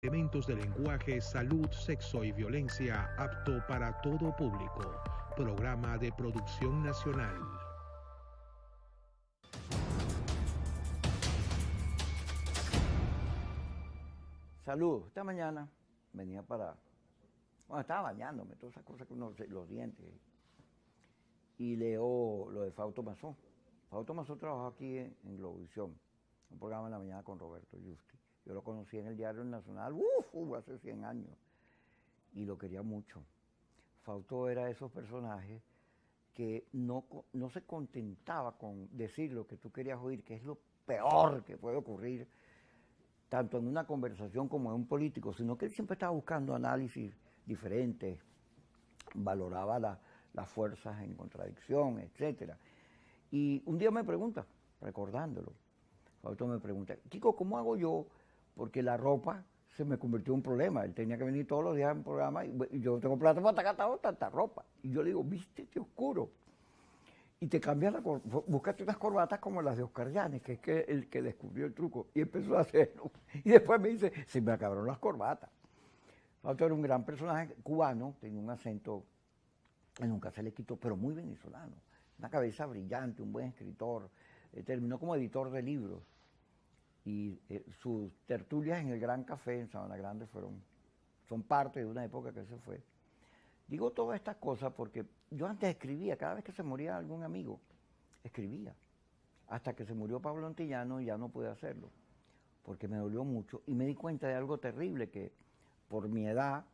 Elementos de lenguaje, salud, sexo y violencia apto para todo público. Programa de producción nacional. Saludos. Esta mañana venía bueno, estaba bañándome, todas esas cosas que uno, los dientes. Y leo lo de Fausto Mazón. Fausto Mazón trabajó aquí en Globovisión, un programa en la mañana con Roberto Justi. Yo lo conocí en el Diario Nacional, hace 100 años, y lo quería mucho. Fausto era de esos personajes que no se contentaba con decir lo que tú querías oír, que es lo peor que puede ocurrir, tanto en una conversación como en un político, sino que él siempre estaba buscando análisis diferentes, valoraba las fuerzas en contradicción, etc. Y un día me pregunta, recordándolo, Fausto me pregunta, Kiko, ¿cómo hago yo? Porque la ropa se me convirtió en un problema. Él tenía que venir todos los días en un programa y yo tengo plata para sacar tanta ropa. Y yo le digo, vístete oscuro. Y te cambias búscate unas corbatas como las de Oscar Llanes, que es el que descubrió el truco. Y empezó a hacerlo. Y después me dice, se me acabaron las corbatas. Fausto era un gran personaje cubano, tenía un acento que nunca se le quitó, pero muy venezolano. Una cabeza brillante, un buen escritor. Terminó como editor de libros. Y sus tertulias en el Gran Café en Sabana Grande son parte de una época que se fue. Digo todas estas cosas porque yo antes escribía, cada vez que se moría algún amigo, escribía. Hasta que se murió Pablo Antillano y ya no pude hacerlo, porque me dolió mucho y me di cuenta de algo terrible, que por mi edad,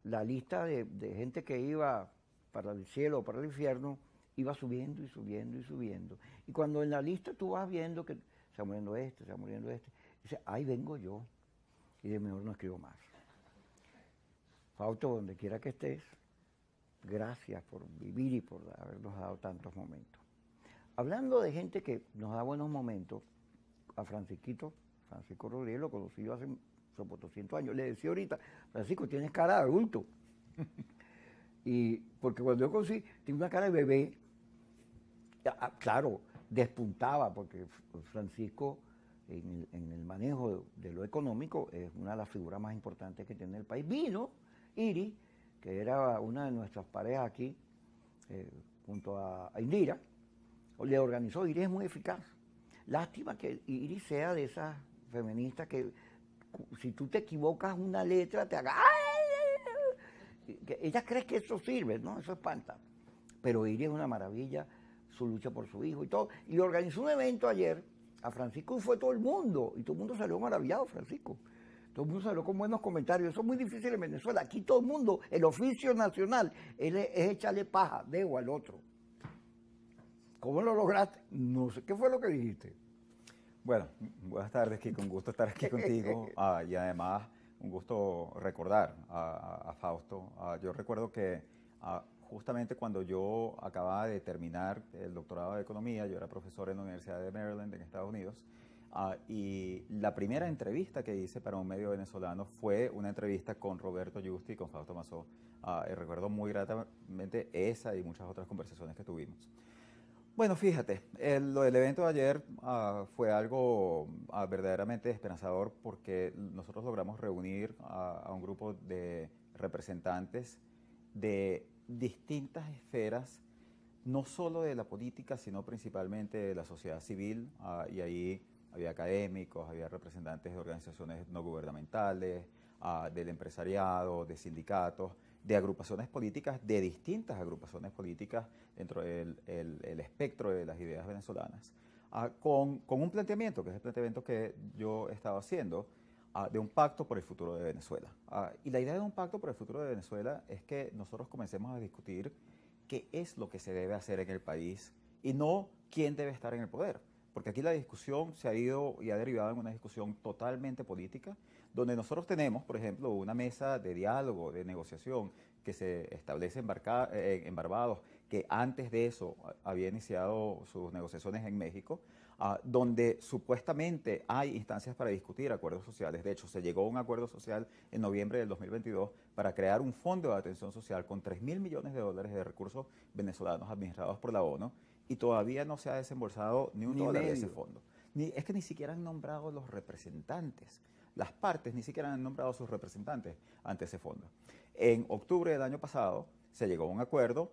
la lista de gente que iba para el cielo o para el infierno iba subiendo y subiendo y subiendo. Y cuando en la lista tú vas viendo que se va muriendo este, se va muriendo este, dices, ahí vengo yo, y de mejor no escribo más. Fausto, donde quiera que estés, gracias por vivir y por habernos dado tantos momentos. Hablando de gente que nos da buenos momentos, a Francisco Rodríguez lo conocí yo hace por 200 años. Le decía ahorita, Francisco, tienes cara de adulto. Y porque cuando yo conocí, tenía una cara de bebé. Claro, despuntaba, porque Francisco, en el manejo de lo económico, es una de las figuras más importantes que tiene el país. Vino Iris, que era una de nuestras parejas aquí, junto a Indira, le organizó. Iris es muy eficaz. Lástima que Iris sea de esas feministas que si tú te equivocas una letra te haga ¡ay! Que ella cree que eso sirve, ¿no? Eso espanta. Pero Iris es una maravilla, su lucha por su hijo y todo. Y organizó un evento ayer a Francisco y fue todo el mundo. Y todo el mundo salió maravillado, Francisco. Todo el mundo salió con buenos comentarios. Eso es muy difícil en Venezuela. Aquí todo el mundo, el oficio nacional, es echarle paja, dedo al otro. ¿Cómo lo lograste? No sé. ¿Qué fue lo que dijiste? Bueno, buenas tardes, Kiko. Un gusto estar aquí contigo y además un gusto recordar a Fausto. Yo recuerdo que justamente cuando yo acababa de terminar el doctorado de Economía, yo era profesor en la Universidad de Maryland en Estados Unidos, y la primera entrevista que hice para un medio venezolano fue una entrevista con Roberto Justi y con Fausto Mazó. Y recuerdo muy gratamente esa y muchas otras conversaciones que tuvimos. Bueno, fíjate, lo del evento de ayer fue algo verdaderamente esperanzador, porque nosotros logramos reunir a un grupo de representantes de distintas esferas, no solo de la política, sino principalmente de la sociedad civil, y ahí había académicos, había representantes de organizaciones no gubernamentales, del empresariado, de sindicatos, de agrupaciones políticas, de distintas agrupaciones políticas dentro del el espectro de las ideas venezolanas, con un planteamiento, que es el planteamiento que yo he estado haciendo, de un pacto por el futuro de Venezuela. Y la idea de un pacto por el futuro de Venezuela es que nosotros comencemos a discutir qué es lo que se debe hacer en el país y no quién debe estar en el poder. Porque aquí la discusión se ha ido y ha derivado en una discusión totalmente política, donde nosotros tenemos, por ejemplo, una mesa de diálogo, de negociación, que se establece en Barbados, que antes de eso había iniciado sus negociaciones en México, donde supuestamente hay instancias para discutir acuerdos sociales. De hecho, se llegó a un acuerdo social en noviembre del 2022 para crear un fondo de atención social con $3.000 millones de recursos venezolanos administrados por la ONU, y todavía no se ha desembolsado ni un dólar de ese fondo. Es que ni siquiera han nombrado los representantes las partes ni siquiera han nombrado a sus representantes ante ese fondo. En octubre del año pasado se llegó a un acuerdo,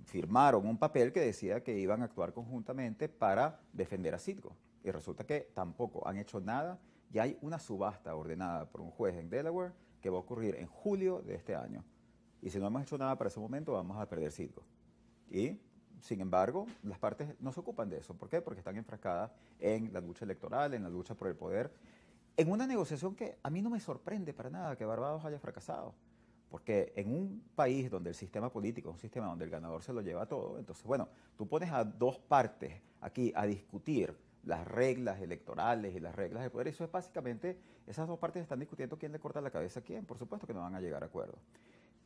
firmaron un papel que decía que iban a actuar conjuntamente para defender a Citgo. Y resulta que tampoco han hecho nada. Ya hay una subasta ordenada por un juez en Delaware que va a ocurrir en julio de este año. Y si no hemos hecho nada para ese momento, vamos a perder Citgo. Y, sin embargo, las partes no se ocupan de eso. ¿Por qué? Porque están enfrascadas en la lucha electoral, en la lucha por el poder, en una negociación que a mí no me sorprende para nada que Barbados haya fracasado. Porque en un país donde el sistema político es un sistema donde el ganador se lo lleva todo, entonces, bueno, tú pones a dos partes aquí a discutir las reglas electorales y las reglas de poder, eso es básicamente, esas dos partes están discutiendo quién le corta la cabeza a quién, por supuesto que no van a llegar a acuerdos.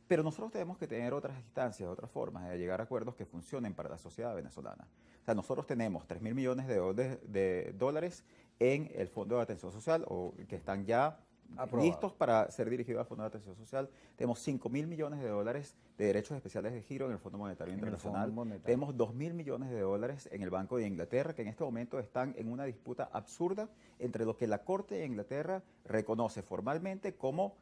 Pero nosotros tenemos que tener otras instancias, otras formas de llegar a acuerdos que funcionen para la sociedad venezolana. O sea, nosotros tenemos 3.000 millones de dólares en el Fondo de Atención Social, o que están ya listos para ser dirigidos al Fondo de Atención Social. Tenemos 5.000 millones de dólares de derechos especiales de giro en el Fondo Monetario Internacional. Tenemos 2.000 millones de dólares en el Banco de Inglaterra, que en este momento están en una disputa absurda entre lo que la Corte de Inglaterra reconoce formalmente como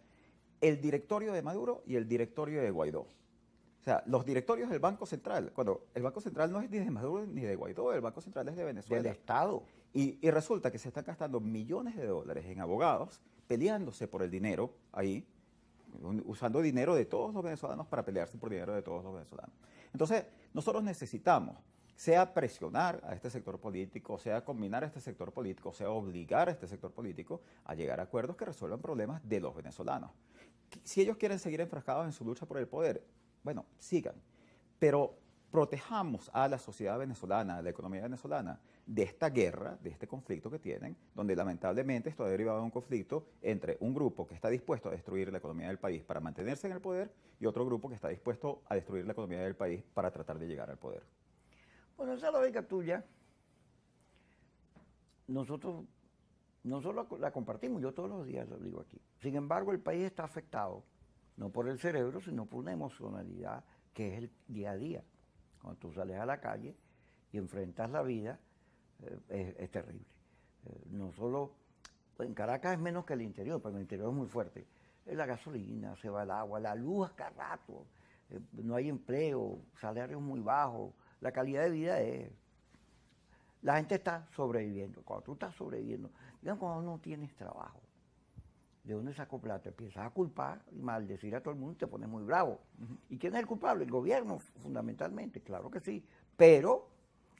el directorio de Maduro y el directorio de Guaidó. O sea, los directorios del Banco Central, cuando el Banco Central no es ni de Maduro ni de Guaidó, el Banco Central es de Venezuela. Del Estado. Y resulta que se están gastando millones de dólares en abogados, peleándose por el dinero ahí, usando dinero de todos los venezolanos para pelearse por dinero de todos los venezolanos. Entonces, nosotros necesitamos, sea presionar a este sector político, sea combinar a este sector político, sea obligar a este sector político a llegar a acuerdos que resuelvan problemas de los venezolanos. Si ellos quieren seguir enfrascados en su lucha por el poder, bueno, sigan, pero protejamos a la sociedad venezolana, a la economía venezolana, de esta guerra, de este conflicto que tienen, donde lamentablemente esto ha derivado en un conflicto entre un grupo que está dispuesto a destruir la economía del país para mantenerse en el poder y otro grupo que está dispuesto a destruir la economía del país para tratar de llegar al poder. Bueno, esa lógica tuya, nosotros la compartimos, yo todos los días lo digo aquí. Sin embargo, el país está afectado, no por el cerebro, sino por una emocionalidad que es el día a día. Cuando tú sales a la calle y enfrentas la vida, es terrible. No solo, en Caracas es menos que el interior, pero el interior es muy fuerte. La gasolina, se va el agua, la luz a cada rato, no hay empleo, salarios muy bajos, la calidad de vida es... La gente está sobreviviendo. Cuando tú estás sobreviviendo, digamos cuando no tienes trabajo, ¿de dónde sacó plata? Empiezas a culpar y maldecir a todo el mundo y te pones muy bravo. ¿Y quién es el culpable? El gobierno, fundamentalmente, claro que sí. Pero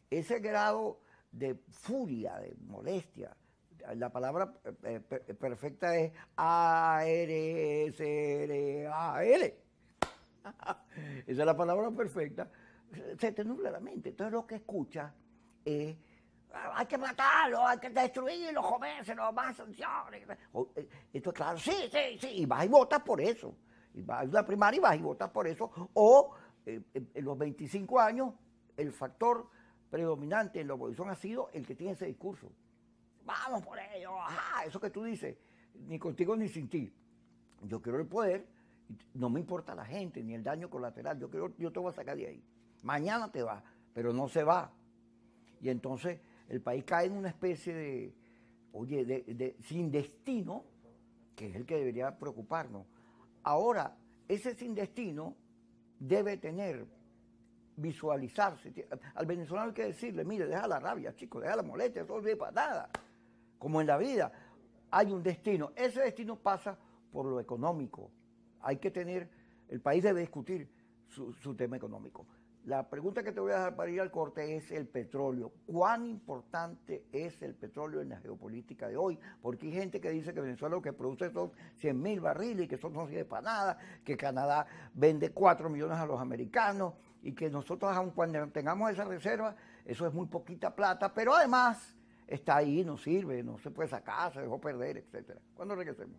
ese grado de furia, de molestia, la palabra perfecta es A-R-S-R-A-L. Esa es la palabra perfecta. Se te nubla la mente. Entonces lo que escuchas es... hay que matarlo, hay que destruirlo, comérselos, más sanciones. Esto claro, sí, y vas y votas por eso. Y vas a la primaria y vas y votas por eso. O en los 25 años, el factor predominante en la oposición ha sido el que tiene ese discurso. Vamos por ello, ajá, eso que tú dices, ni contigo ni sin ti. Yo quiero el poder, no me importa la gente, ni el daño colateral, yo te voy a sacar de ahí. Mañana te va, pero no se va. Y entonces el país cae en una especie de, sin destino, que es el que debería preocuparnos. Ahora, ese sin destino debe visualizarse. Al venezolano hay que decirle, mire, deja la rabia, chicos, deja la molestia, eso no sirve para nada. Como en la vida, hay un destino. Ese destino pasa por lo económico. Hay que el país debe discutir su tema económico. La pregunta que te voy a dejar para ir al corte es el petróleo. ¿Cuán importante es el petróleo en la geopolítica de hoy? Porque hay gente que dice que Venezuela lo que produce son 100.000 barriles y que eso no sirve para nada, que Canadá vende 4 millones a los americanos y que nosotros, aun cuando tengamos esa reserva, eso es muy poquita plata, pero además está ahí, no sirve, no se puede sacar, se dejó perder, etc. ¿Cuándo regresemos?